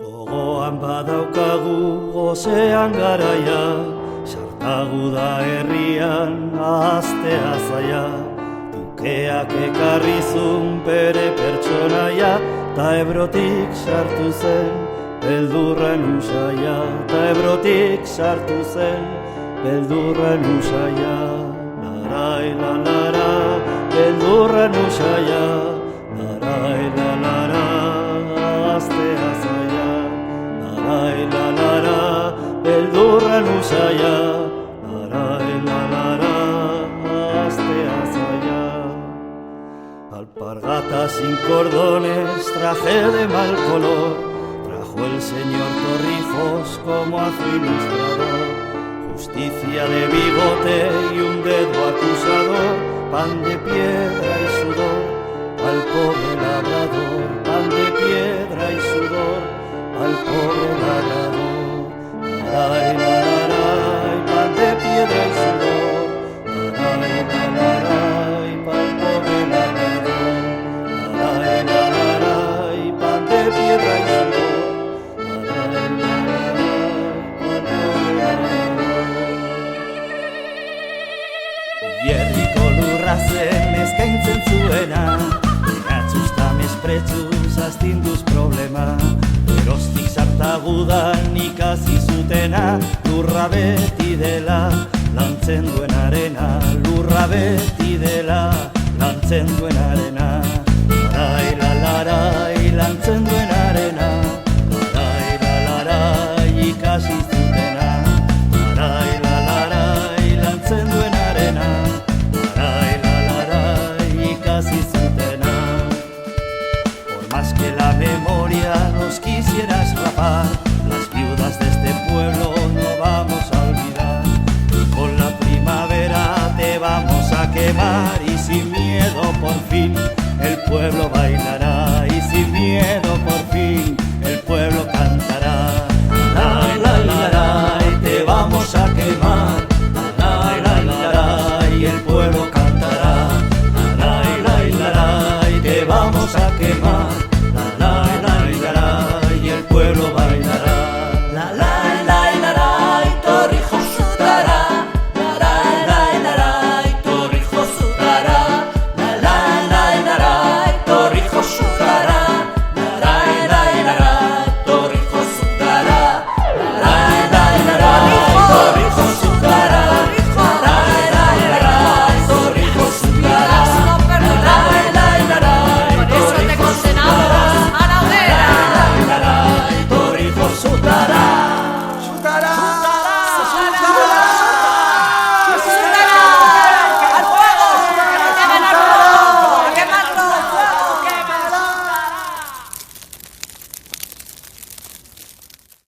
Gogoan badaukagu gozean garaia, sartagu da herrian ahaztea zaia. Dukeak ekarrizun bere pertsonaia, ta Ebrotik sartu zen beldurren usaia. Ta Ebrotik sartu zen beldurren usaia. Larai la lara, beldurren usaia. Larai la lara, ahaztea zaia. Larai la lara, beldurren usaia. Larai la lara, ahaztea zaia. Alpargata sin cordones, traje de mal color, trajo el señor Torrijos como administrador. Justicia de bigote y un dedo acusador, pan de piedra y sudor, al pobre labrador. Pan de piedra y sudor, al pobre labrador. Larai, la, larai, pan de piedra y sudor. Larai, la, larai, pa'l pobre labrador. Larai, la, larai, pan de piedra y sudor. Larai, la, larai, pa'l pobre labrador. Hierriko lurra zen eskaintzen zuena, atzusta mespretsuz astinduz problema. Erostik sartagudan ikasi zutena, lurra beti dela lantzen duenarena. Lurra beti dela lantzen duenarena. Larai la larai lantzen duenarena. Larai la larai ikasi zutena. Larai la larai lantzen duenarena. Larai la larai ikasi zutena. Por más que la memoria nos quisiera escapar, las viudas de este pueblo no vamos a olvidar. Con la primavera te vamos a quemar y sin miedo por fin el pueblo bailará.